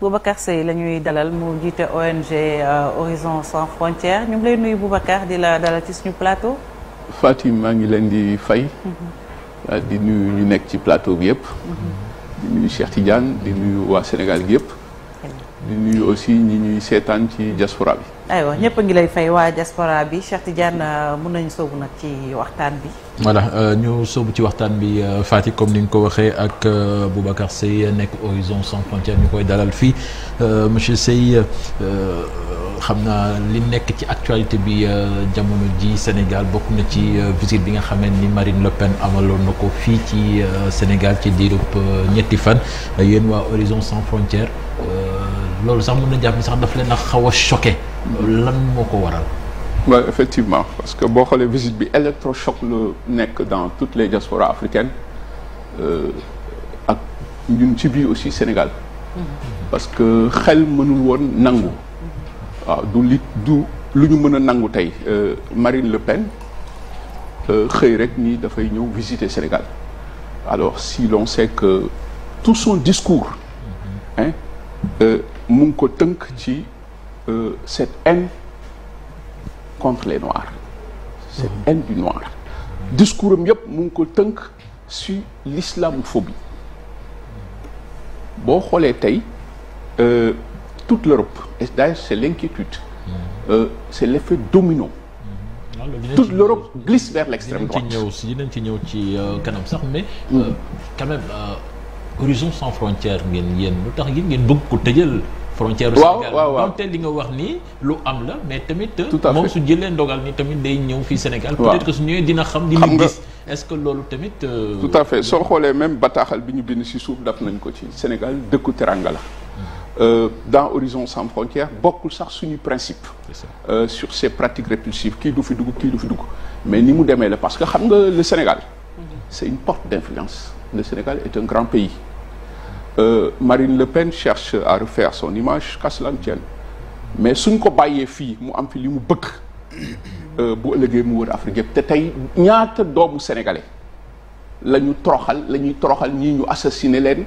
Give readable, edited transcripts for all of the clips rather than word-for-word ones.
Boubacar Seye la ñuy dalal mu jiite ONG Horizon Sans Frontières ñu ngi lay nuyu Boubacar di la dalal ci suñu plateau. Fatim maa ngi leen di fay. di nuyu ñu nekk ci plateau bi yëpp. di nuyu Cheikh Tidiane di nuyu waa Sénégal gi yëpp. di nuyu aussi ñi ñuy seetaan ci diaspora bi. aywa ñëpp a ngi lay fay waa diaspora bi Cheikh Tidiane mun nañu sóobu nag ci waxtaan bi. voilà ñu sóobu ci waxtaan bi Fatick comme ni nga ko waxee ak Boubacar Seye nekk Horizon Sans Frontières ñu koy dalal fii monsieur Seye xam naa li nekk ci actualité bi jamono ji Sénégal bokk na ci visite bi nga xamee ni Marine Le Pen amaloon na ko fii ci Sénégal ci diirub ñetti fan yéen waa Horizon Sans Frontières loolu sax mën na jàpp ni sax daf leen a xaw a choqué lan moo ko waral. Oui, effectivement parce que boo xoolee visite bi électrochoc la nekk dans toutes les diasporas africaines ak ñun ci biir aussi Sénégal. parce que xel mënul woon nangu. waaw du lu ñu mën a nangu tey Marine Le Pen xëy rek ni dafay ñëw visiter Sénégal alors si l'on sait que tout son discours mu ngi ko tënk ci cette haine contre les noirs cette haine du noir discours am yëpp mu ngi ko tënk sur l'islamophobie boo xoolee tey toute l'Europe et d'ailleurs c'est l'inquiétude c'est l'effet domino toute l'Europe glisse vers l'extrême droite dinañ ci ñëw ci kanam sax mais quand même Horizon Sans Frontières ngeen yéen lu tax yéen ngeen bëgg ko tëjal frontière Sénégal donte li nga wax ni lu am la mais tamit moom su jëlee ndogal ni tamit day ñëw fii Sénégal peut-être que su ñëwee dina xam dina gis est-ce que loolu tamit tout à fait soo xoolee même bataaxal bi ñu bind ci suuf daf nañ ko ci Sénégal dëkku teranga la dans Horizon Sans Frontières bokkul sax suñu principe sur ces pratiques répulsives kii du fi dugg kii du fi dugg mais ni mu demee la parce que xam nga le Sénégal c'est une porte d'influence le Sénégal est un grand pays Marine Le Pen cherche à refaire son image qu'à cela ne tienne mais suñ ko bàyyee fii mu am fi li mu bëgg bu ëllëgee mu wër Afrique yëpp te tey ñaata doomu sénégalais la ñuy toroxal ñii ñu assassiné leen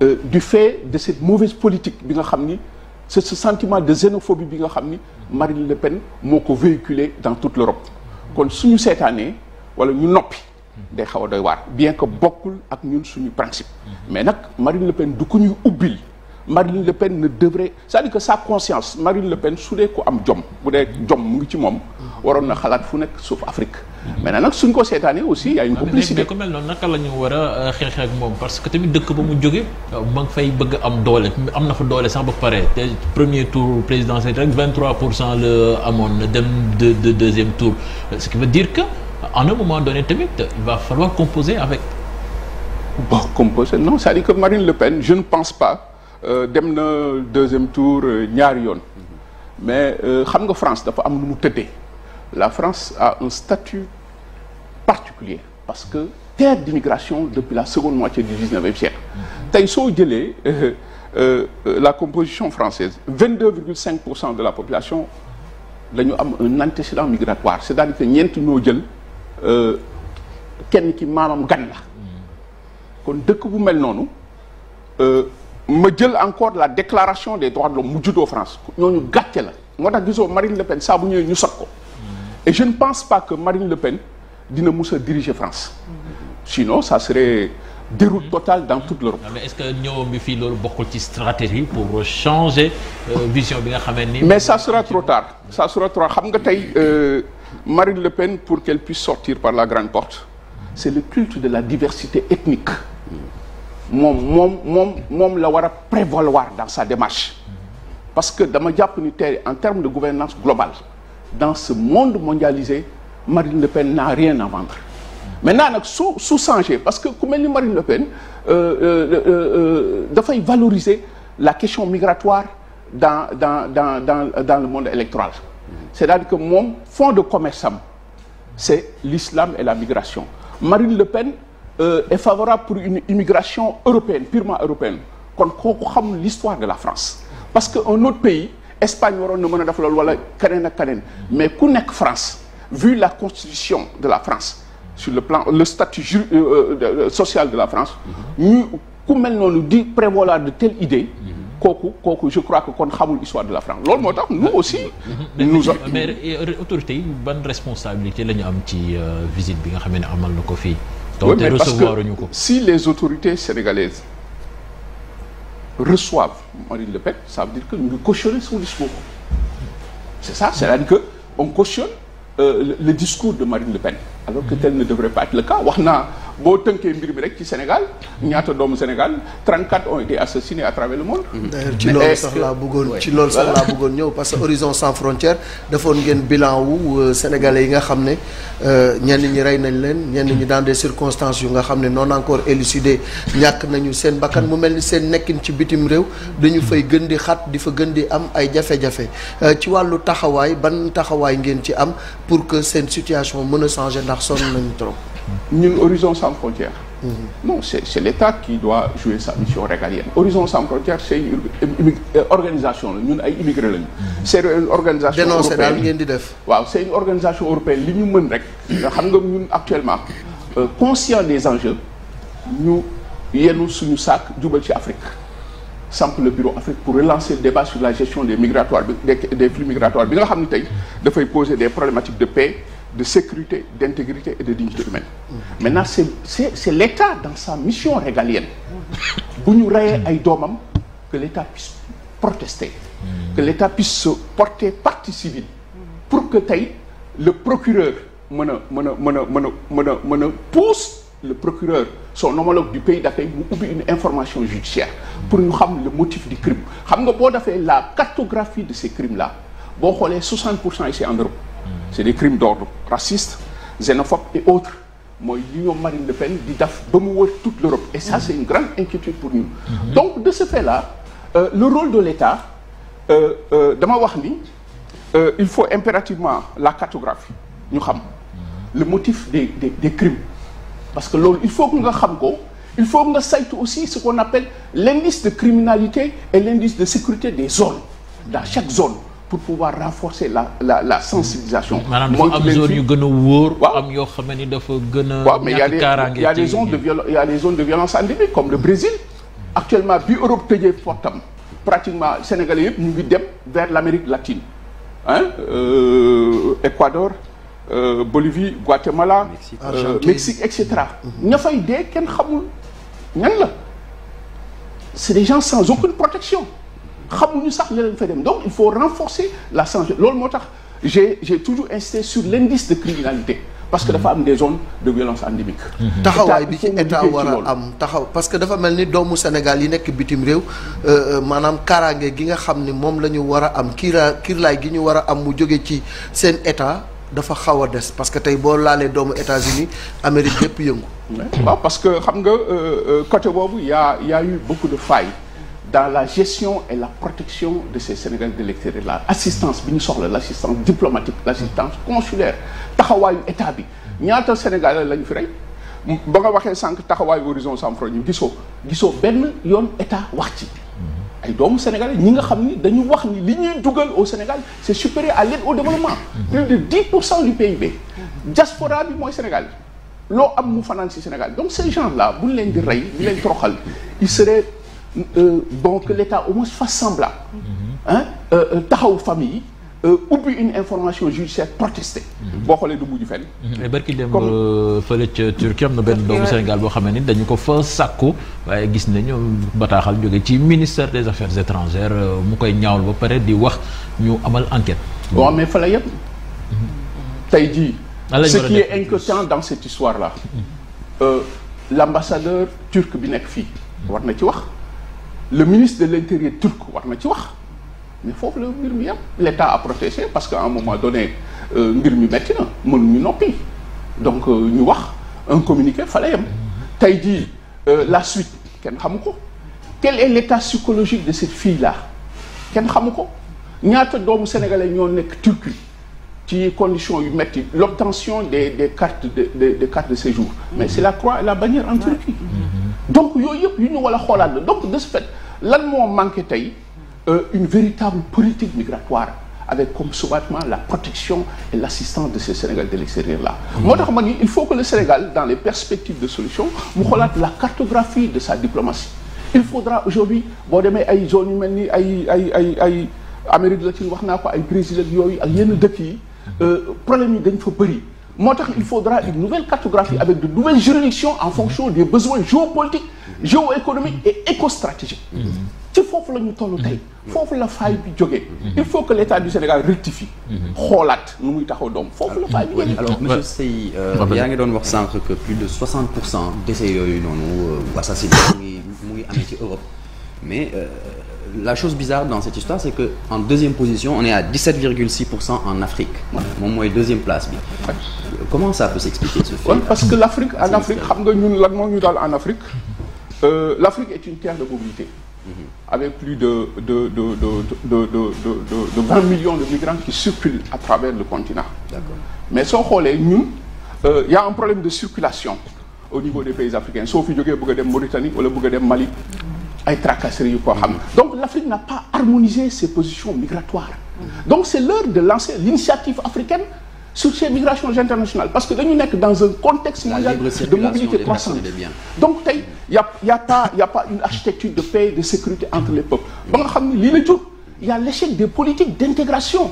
du fait de cette mauvaise politique bi nga xam ni c'est ce sentiment de xénophobie bi nga xam ni Marine Le Pen moo ko véhiculé dans toute l'Europe kon suñu seetaanee wala ñu noppi day xaw a doy waar bien que bokkul ak ñun suñu principe mais nag Marine Le Pen du ko ñuy ubbil Marine Le Pen ne devrait c'est-à-dire que sa conscience Marine Le Pen su dee ko am jom bu dee jom mu ngi ci moom waroon na xalaat fu nekk sauf Afrique maintenant nag suñ ko seetaanee aussi y a une complicité mais ku mel noonu naka la ñu war a xeex ak moom parce que tamit dëkk ba mu jóge ma ngi fay bëgg am doole am na fa doole sax ba pare te premier tour présidentiel rek 23% la amoon na dem de deuxième tour ce qui veut dire que à un moment donné tamit il va falloir composer avec. Bon composer non c'est-à-dire que Marine Le Pen je ne pense pas dem na deuxième tour ñaari yoon mais xam nga France dafa am lu mu tëddee la France a un statut particulier parce que terre d'immigration depuis la seconde moitié du 19e siècle tey soo jëlee la composition française 22,5% de la population dañu am un antécédent migratoire c'est-à-dire que ñeent ñoo jël kenn ki maamam gan la kon dëkk bu mel noonu ma jël encore la déclaration des droits de l'homme mu juddoo France ñooñu gàcce la moo tax gisoo Marine Le Pen saa bu ñëwee ñu sot ko et je ne pense pas que Marine Le Pen dina mus a diriger France sinon ça serait déroute totale dans toute l'Europe. mais est-ce que ñëwam bi fii loolu bokkul ci stratégie pour changer vision bi nga xamee ni. mais ça sera trop tard ça sera trop xam nga tey Marine Le Pen pour qu'elle puisse sortir par la grande porte c'est le culte de la diversité ethnique moom la war a prévaloir dans sa démarche parce que dama jàpp ni tey en termes de gouvernance globale dans ce monde mondialisé Marine Le Pen n'a rien à vendre maintenant nag su changer parce que ku mel ni Marine Le Pen dafay valoriser la question migratoire dans le monde électoral c'est-à-dire que moom fond de commerce am c'est l'islam et la migration Marine Le Pen est favorable pour une immigration européenne purement européenne kon kooku xam l'histoire de la France parce que un autre pays Espagne waroon na mën a def loolu wala keneen ak keneen mais ku nekk France vu la constitution de la France sur le plan le statut social de la France ñu ku mel noonu di prévaloir de telle idée kooku je crois que kon xamul histoire de la France loolu moo tax nous aussi. mais autorités yi ban responsabilité la ñu am ci visite bi nga xam ne amal na ko fii. oui mais parce que si les autorités sénégalaises reçoivent Marine Le Pen ça veut dire que ñu ngi cautionner son discours. c'est ça c'est-à-dire que on cautionne le discours de Marine Le Pen alors que tel ne devrait pas être le cas wax naa boo tënkee mbir mi rek ci Sénégal ñaata doomu Sénégal 34 ont été assassinés à travers le monde. d'ailleurs ci loolu sax laa bëggoon ñëw parce que Horizon Sans Frontières defoon ngeen bilan wu sénégalais yi nga xam ne ñenn ñi rey nañ leen ñenn ñi dans des circonstances yu nga xam ne non encore élucidées ñàkk nañu seen bakkan mu mel ni seen nekkin ci bitim réew dañu fay gën di xat di fa gën di am ay jafe-jafe ci wàllu taxawaay ban taxawaay ngeen ci am pour que seen situation mën a changer ndax sonn nañu trop. ñun Horizon Sans Frontières. Non c'est l'État qui doit jouer sa mission régalienne. Horizon Sans Frontières c'est une organisation la ñun ay immigrés lañu. c'est une organisation européenne dénoncé daal ngeen di def. waaw c'est une organisation européenne li ñu mën rek. nga xam nga ñun actuellement conscient des enjeux ñu yenu suñu sac jubal ci Afrique. samp le bureau Afrique pour relancer le débat sur la gestion des migratoires des flux migratoires bi nga xam ne tey dafay poser des problématiques de paix. De sécurité, d'intégrité et de dignité humaine. Maintenant c'est l'État dans sa mission régalienne bu ñu reyee ay doomam que l'État puisse protester que l'État puisse se porter partie civile pour que tey le procureur mën a pousse le procureur son homologue du pays d'accueil mu ubbi une information judiciaire pour ñu xam le motif du crime xam nga boo defee la cartographie de ces crimes là boo xoolee 60% ici en Europe c'est des crimes d'ordre raciste, xénophobe et autres mooy li ñoom Marine Le Pen di def ba mu wër toute l'Europe et ça c'est une grande inquiétude pour nous. Donc de ce fait-là le rôle de l'État dama wax ni il faut impérativement la cartographie ñu xam le motif des crimes parce que loolu il faut que nga xam ko il faut nga saytu aussi ce qu'on appelle l'indice de criminalité et l'indice de sécurité des zones dans chaque zone pour pouvoir renforcer la sensibilisation. maanaam dafa am zone yu gën a wóor. am yoo xam ni dafa gën a. waaw mais il y a des zones de violence endémique comme le Brésil. actuellement bi Europe tëjee portam pratiquement Sénégalais yëpp ñu ngi dem vers l'Amérique latine Équateur Bolivie Guatemala. Mexique et cetera. ña fay dee kenn xamul ñan la c'est des gens sans aucune protection. xamuñu sax la leen fay dem donc il faut renforcer la sanction loolu moo tax j'ai toujours insisté sur l'indice de criminalité parce que dafa am des zones de violence endémique. taxawaay bi ci état war a am parce que dafa mel ni doomu Sénégal yi nekk bitim réew maanaam kaaraange gi nga xam ne moom la ñu war a am kiirlaay gi ñu war a am mu jóge ci seen état dafa xaw a des parce que tey boo laalee doomu États-Unis Amérique yëpp yëngu. waaw parce que xam nga côté boobu y a eu beaucoup de failles. Dans la gestion et la protection de ces Sénégalais de l'extérieur là assistance bi ñu soxla l'assistance diplomatique l'assistance consulaire taxawaayu état bi ñaata Sénégalais lañu fi rey ba nga waxee sànq taxawaayu Horizon Sans Frontières gisoo benn yoon état wax ci ay doomu Sénégalais ñi nga xam ni dañu wax ni li ñuy dugal au Sénégal c'est supérieur à l'aide au développement plus de 10% du PIB diaspora bi mooy Sénégal loo am mu fanaan ci Sénégal donc ces gens là buñ leen di rey ñu leen toroxal il serait bon que l'État au moins fasse semblant taxawu famille yi ubbi une information judiciaire protestée boo xoolee du mujj fenn barki dem fële ca Turquie am na benn doomu Sénégal boo xamee ni dañu ko fa sàkku waaye gis nañu bataaxal jóge ci ministère des affaires étrangères mu koy ñaawul ba pare di wax ñu amal enquête bon mais fa la yëpp tey jii ce qui est inquiétant dans cette histoire là l'ambassadeur turc bi nekk fii war na ci wax le ministre de l'Intérieur turc war na ci wax mais foofu la mbir mi yam l'État a protégé parce qu'à un moment donné mbir mi metti na mënuñu noppi donc ñu wax un communiqué fa la yam tey jii la suite kenn xamu ko quel est l'état psychologique de cette fille là kenn xamu ko ñaata doomu sénégalais ñoo nekk Turquie ci conditions yu metti l'obtention des cartes des cartes de séjour mais c'est la croix et la bannière en Turquie donc yooyu yëpp yu ñu wala xoolaat la donc de ce fait lan moo manqué tey une véritable politique migratoire avec comme sous-batement la protection et l'assistance de ces Sénégalais de l'extérieur là moo tax ma ni il faut que le Sénégal dans les perspectives de solution mu xoolaat la cartographie de sa diplomatie il faudra aujourd'hui boo demee ay zones yu mel ni ay Amérique latine wax naa ko ay Brésil ak yooyu ak yenn dëkk yi problème yi dañ fa bëri moo tax il faudra une nouvelle cartographie avec de nouvelles juridictions en fonction des besoins géopolitiques géoéconomiques et écostratégiques ci foofu la ñu toll tey foofu la faay bi jógee il faut que l'État du Sénégal rectifie xoolaat nu muy taxaw doom foofu la faay bi jógee. alors monsieur Seye yaa ngi doon wax sànq que plus de 60% décès yooyu noonu assassinat mu ngi amee ci Europe mais la chose bizarre dans cette histoire c'est que en deuxième position on est à 17,6% en Afrique moom mooy deuxième place bi comment ça peut s'expliquer ce fait? Parce que l'Afrique en Afrique xam nga ñun lan moo ñu daal en Afrique l'Afrique est une terre de mobilité avec plus de 20 millions de migrants qui circulent à travers le continent. D'accord. Mais soo xoolee ñun y a un problème de circulation au niveau des pays africains soo fi jógee bëgg a dem Mauritanie wala bëgg a dem Mali ay tracasseries yu ko xam donc l'Afrique n'a pas harmonisé ses positions migratoires donc c'est l'heure de lancer l'initiative africaine sur ces migrations internationales parce que dañu nekk dans un contexte mondial de mobilité croissante donc tey y a pas une architecture de paix de sécurité entre les peuples ba nga xam ne lii la jur y a l'échec des politiques d'intégration.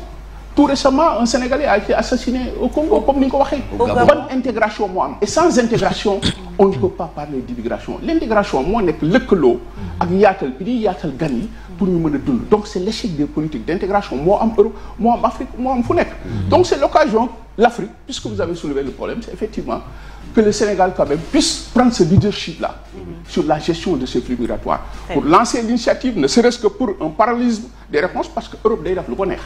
Tout récemment un Sénégalais a été assassiné au Congo comme ni nga ko waxee. Bonne intégration moo am et sans intégration on ne peut pas parler d'immigration l'intégration moo nekk lëkkaloo ak yaatal bi di yaatal gan yi pour ñu mën a dund donc c'est l'échec des politiques d'intégration moo am Europe moo am Afrique moo am fu nekk. Donc c'est l'occasion l'Afrique puisque vous avez soulevé le problème c'est effectivement que le Sénégal quand même puisse prendre ce leadership là sur la gestion de ces flux migratoires pour lancer l'initiative ne serait-ce que pour un parallélisme des réponses parce que Europe day def lu ko neex.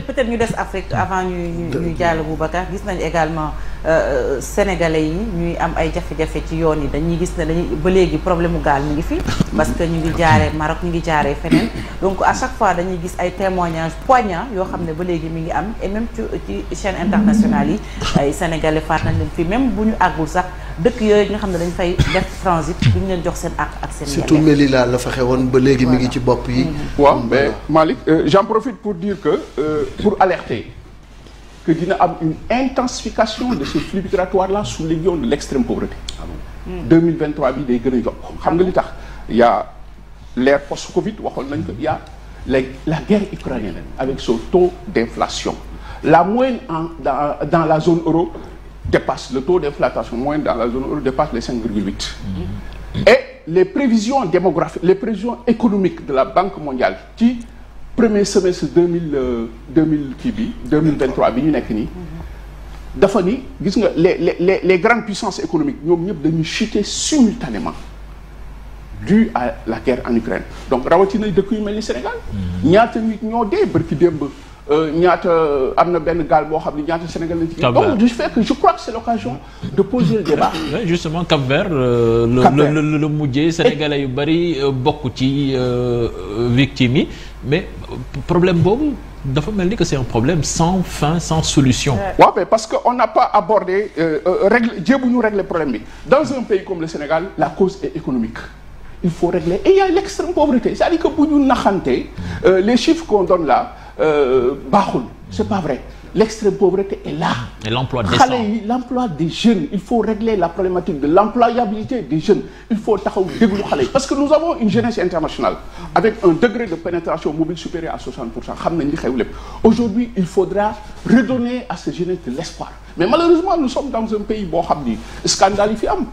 peut-être ñu des Afrique avant ñuy jàll Boubacar gis nañu également sénégalais yi ñuy am ay jafe-jafe ci yoon yi dañuy gis ne dañuy ba léegi problème mu gaal mi ngi fi parce que ñu ngi jaaree Maroc ñu ngi jaaree feneen donc à chaque fois dañuy gis ay témoignages poignants yoo xam ne ba léegi mi ngi am et même ci chaîne internationale yi ay sénégalais faat nañ leen fii même bu ñu àggul sax dëkk yooyu nga xam ne dañ fay def transit duñu leen jox seen ak seen surtout Melilla la fa xewoon ba léegi mi ngi ci bopp yi. waaw mais Malick j'en profite pour dire que pour alerter que dina am une intensification de ces flux migratoires là sous l'aiguillon de l'extrême pauvreté. 2023 bi day gën a yokk xam nga li tax y a l'ère post-Covid waxoon nañ ko y a la guerre ukrainienne avec son taux d'inflation la moyenne dans la zone euro dépasse le taux d'inflation moyenne dans la zone euro dépasse les 5,8 et les prévisions démographiques les prévisions économiques de la Banque mondiale ci premier semestre 2023 bi ñu nekk nii dafa ni gis nga les grandes puissances économiques ñoom ñëpp dañuy chuter simultanément dû à la guerre en Ukraine donc rawatina dëkk yu mel ni Sénégal ñaata nit ñoo dee barki démb ñaata am na benn gaal boo xam ne ñaata Sénégal lañ ci donc je crois que c'est l'occasion de poser le débat. Justement Cap-Vert le mujjee sénégalais yu bari bokk ci victimes yi mais problème boobu dafa mel ni que c'est un problème sans fin sans solution. waaw mais parce que on n'a pas abordé jéemuñu régler problème bi dans un pays comme le Sénégal la cause est économique. Il faut régler et il y a l'extrême pauvreté c'est-à-dire que bu ñu naxante les chiffres qu'on donne là baaxul c'est pas vrai l'extrême pauvreté est là. Et l'emploi décent. xale yi l'emploi des jeunes il faut régler la problématique de l'employabilité des jeunes il faut taxaw déglu xale yi parce que nous avons une jeunesse internationale avec un degré de pénétration mobile supérieur à 60% xam nañ li xew lépp aujourd'hui il faudra redonner à cette jeunesse de l'espoir mais malheureusement nous sommes dans un pays boo xam ni scandale yi fi am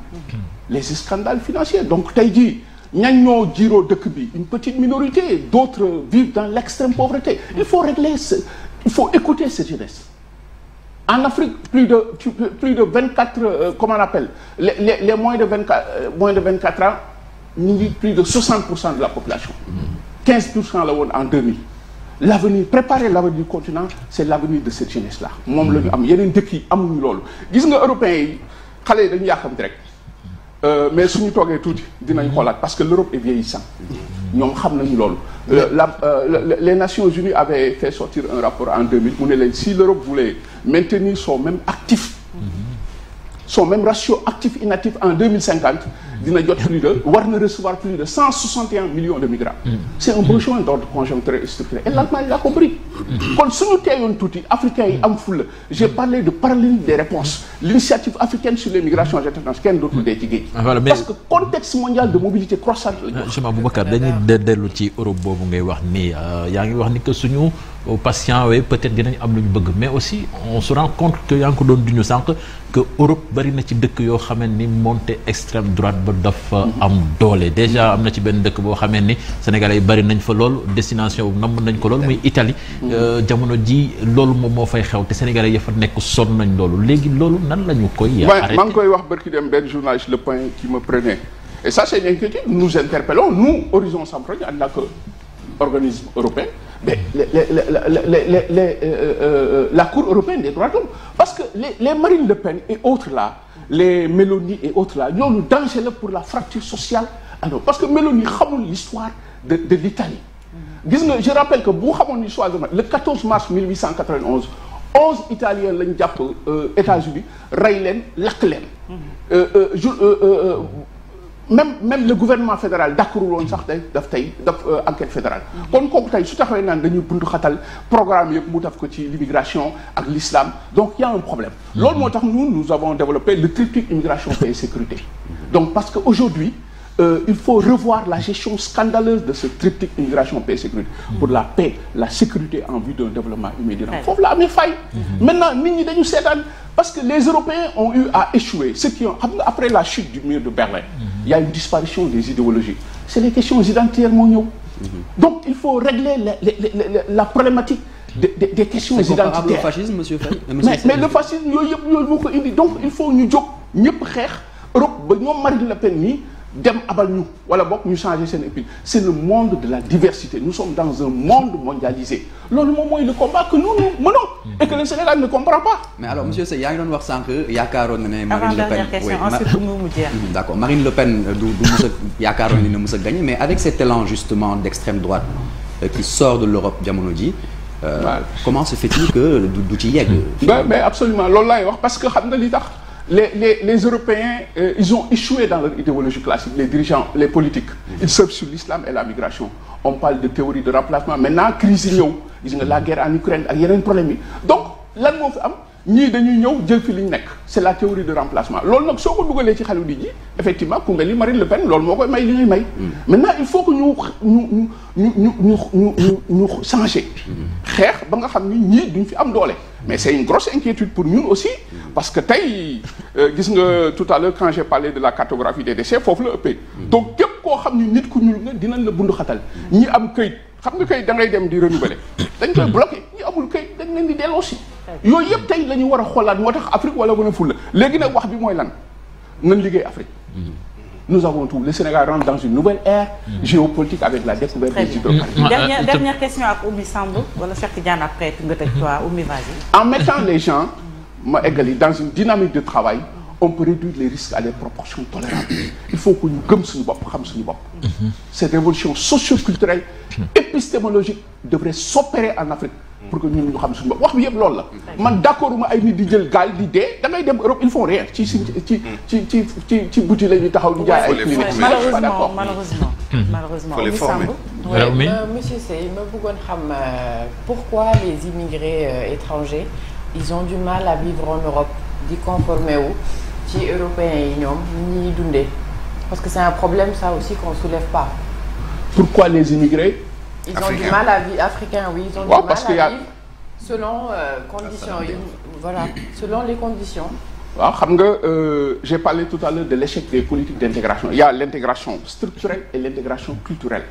les scandales financiers donc tey jii ñan ñoo jiiroo dëkk bi une petite minorité d'autres vivent dans l'extrême pauvreté il faut régler il faut écouter cette jeunesse en Afrique plus de 24 comment on appelle les moins de 24 ans ñu ngi plus de 60% de la population 15% la woon en 2000 l'avenir préparer l'avenir du continent c'est l'avenir de cette jeunesse là moom la ñu am yeneen dëkk yi amuñu loolu gis nga européens yi xale yi dañu yàkkamti rek mais suñu toogee tuuti dinañ xoolaat parce que l'Europe est vieillissante ñoom xam nañu loolu les Nations Unies avaient fait sortir un rapport en 2000 mu ne leen si l'Europe voulait maintenir son même actif son même ratio actif inactif en 2050 dina jot plus de war na recevoir plus de 161 millions de migrants. C'est un besoin d'ordre conjoncturel et structurel et l'Allemagne l'a compris. kon suñu teeyoon tuuti africains yi am fulla. j'ai parlé de parallèle des réponses l'initiative africaine sur les migrations internationales kenn dootul dee ci géej. parce que contexte mondial de mobilité croissante la. justement Boubacar dañuy dellu ci Europe boobu ngay wax nii yaa ngi wax ni que suñu patients yi peut-être dinañ am lu ñu bëgg mais aussi on se rend compte que yaa ngi ko doon duñu sànq que Europe bari na ci dëkk yoo xamee ni montée extrême droite ba dafa am doole déjà am na ci benn dëkk boo xamee ni Sénégalais yi bari nañ fa lool destination bu namm nañ ko lool muy Italie jamono ji loolu moom moo fay xew te Sénégalais yi fa nekk sonn nañ loolu léegi loolu nan la ñu koy arrêté. maa ngi koy wax barki dem benn journaliste Le Point qui me prenait et ça c'est une inquiétude nous interpellons nous Horizon Sans Frontières en tant qu'organisme européen mais la Cour européenne des droits de l'homme parce que les Marine Le Pen et autres là les Mélanie et autres là ñooñu danger la pour la fracture sociale alors parce que Mélanie xamul l'histoire de l'Italie gis nga je rappelle que bu xamoon l'histoire de le 14 mars 1891 11 Italiens lañ jàpp États-Unis rey leen lakk leen même le gouvernement fédéral d'accordul woon sax daf enquête fédérale kon kooku tey su taxawee naan dañuy buntu xatal programme yëpp mu def ko ci l'immigration ak l'islam donc il y a un problème loolu moo tax nous avons développé le triptyque immigration paix et sécurité donc parce que aujourd'hui il faut revoir la gestion scandaleuse de ce triptyque immigration paix et sécurité pour la paix la sécurité en vue d'un développement immédiat foofu la amee fay maintenant nit ñi dañu seetaan parce que les Européens ont eu à échouer ceux qui ont xam nga après la chute du mur de Berlin il y a une disparition des idéologies c'est les questions identitaires moo ñëw donc il faut régler la problématique des questions identitaires. C'est comparable au fascisme, monsieur Faye. mais le fascisme yooyu yëpp yooyu moo ko indi donc il faut ñu jóg ñëpp xeex Europe ba ñoom Marine Le Pen nii dem abal ñu wala bokk ñu changer seen épine c'est le monde de la diversité nous sommes dans un monde mondialisé loolu moom mooy le combat que nous menons et que le Sénégal ne comprend pas. mais alors monsieur Seye yaa ngi doon wax sànq yaakaaroon na ne Marine Le Pen question ensuite mu jeex. d'accord Marine Le Pen du mës a yaakaaroon ni ne mës a gagner mais avec cet élan justement d'extrême droite qui sort de l'Europe jamono ji comment se fait-il que du ci yegg. mais absolument loolu laay wax parce que xam nga li tax. Les Européens ils ont échoué dans leur idéologie classique les dirigeants les politiques ils surfent sur l'islam et la migration on parle de théorie de remplacement maintenant crise yi ñëw gis nga la guerre en Ukraine ak yeneen problème yi donc lan moo fi am ñii dañuy ñëw jël fi li ñu nekk c'est la théorie de remplacement loolu nag soo ko dugalee ci xelu nit ñi effectivement ku mel ni Marine Le Pen loolu moo koy may li ngay may maintenant il faut que ñu changer xeex ba nga xam ni ñii duñ fi am doole mais c'est une grosse inquiétude pour ñun aussi parce que tey gis nga tout à l'heure quand j'ai parlé de la cartographie des déchets foofu la ëppee donc képp koo xam ni nit ku ñuul nga dinañ la bundu xatal ñi am këyit xam nga këyit da ngay dem di renouveler dañ koy bloquer ñi amul këyit dañ leen di delloosi yooyu yëpp tey la ñu war a xoolaat moo tax Afrique wala mën a fulla léegi nag wax bi mooy lan nañ liggéey Afrique nous avons tout le Sénégal rentre dans une nouvelle ère géopolitique avec la découverte des hydrocarbures. Dernière question ak Oumy Samb wala Cheikh Tidiane après nga tëj toi Oumy vas-y. En mettant les gens ma eggali dans une dynamique de travail on peut réduire les risques à des proportions tolérables il faut que ñu gëm suñu bopp xam suñu bopp. Cette révolution socio-culturelle épistémologique devrait s'opérer en Afrique pour que ñun ñu xam suñu bopp wax bi yëpp loolu la. man d'accord ma ay nit di jël gaal di dee da ngay dem Europe ils font rien ci buti la ñuy taxaw ñu jaay ay cliniques. malheureusement. faut les former. Monsieur Seye ma bëggoon xam pourquoi les immigrés étrangers ils ont du mal à vivre en Europe di conformer wu ci européens yi ñoom ñi dundee parce que c'est un problème ça aussi qu'on soulève pas. Pourquoi les immigrés? Ils ont du mal à vivre africains oui ils ont du mal à vivre selon conditions yi voilà selon les conditions. waaw xam nga j'ai parlé tout à l'heure de l'échec des politiques d'intégration il y a l'intégration structurelle et l'intégration culturelle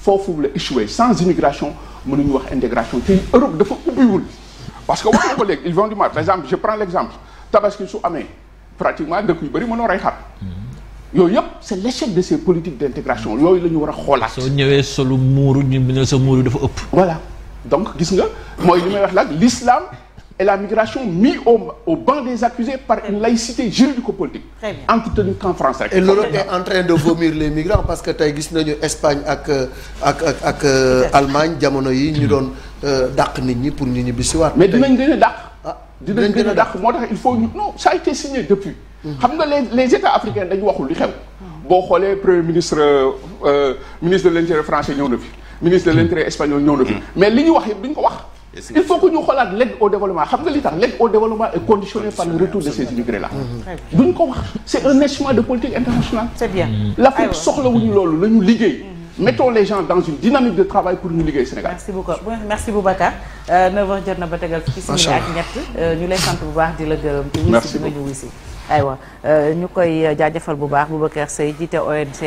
foofu la échoué sans immigration mënuñu wax intégration te Europe dafa ubbiwul parce que wax nga ko léegi ils vont du mal par exemple je prends l'exemple tabaski su amee pratiquement dëkk yu bëri mënoo rey xar yooyu yëpp c'est l'échec de ces politiques d'intégration yooyu la ñu war a xoolaat. soo ñëwee solu muuru ñu ne sa muuru dafa ëpp. voilà donc gis nga mooy li may wax nag l'islam et la migration mis au banc des accusés par une laïcité juridico-politique. entretenue qu'en France rek. et l'Europe est en train de vomir les migrants parce que tey gis nañu Espagne ak Allemagne jamono yi ñu doon dàq nit ñi pour ñu ñibbisiwaat. mais dinañ gën a dàq. dinañ gën a dàq moo tax il faut ñu non ça a été signé depuis. xam nga les États africains dañu waxul li xew. boo xoolee premier ministre ministre de l'intérieur français ñëw na fi ministre de l'intérieur espagnol ñëw na fi mais li ñu wax yëpp duñ ko wax. il faut que ñu xoolaat l'aide au développement xam nga li tax l'aide au développement est conditionnée par le retour de ces immigrés là. duñ ko wax c'est un instrument de politique internationale. c'est bien. l'Afrique soxlawuñu loolu la ñu liggéey. mettons les gens dans une dynamique de travail pour ñu liggéey Sénégal. merci Boubacar 9h jot na ba tegal fukki simili ak ñett ñu lay sant bu baax di la gërëm. merci beaucoup ci wuy si bi nga ñu wuy si. aywa ñu koy jaajëfal bu baax Boubacar Seye jiite ONG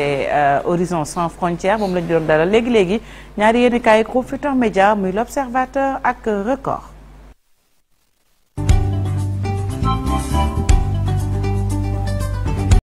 Horizon Sans Frontières moom lañu doon dalal léegi ñaari yéenekaay groupe Futurs Médias muy l'Observateur ak Record.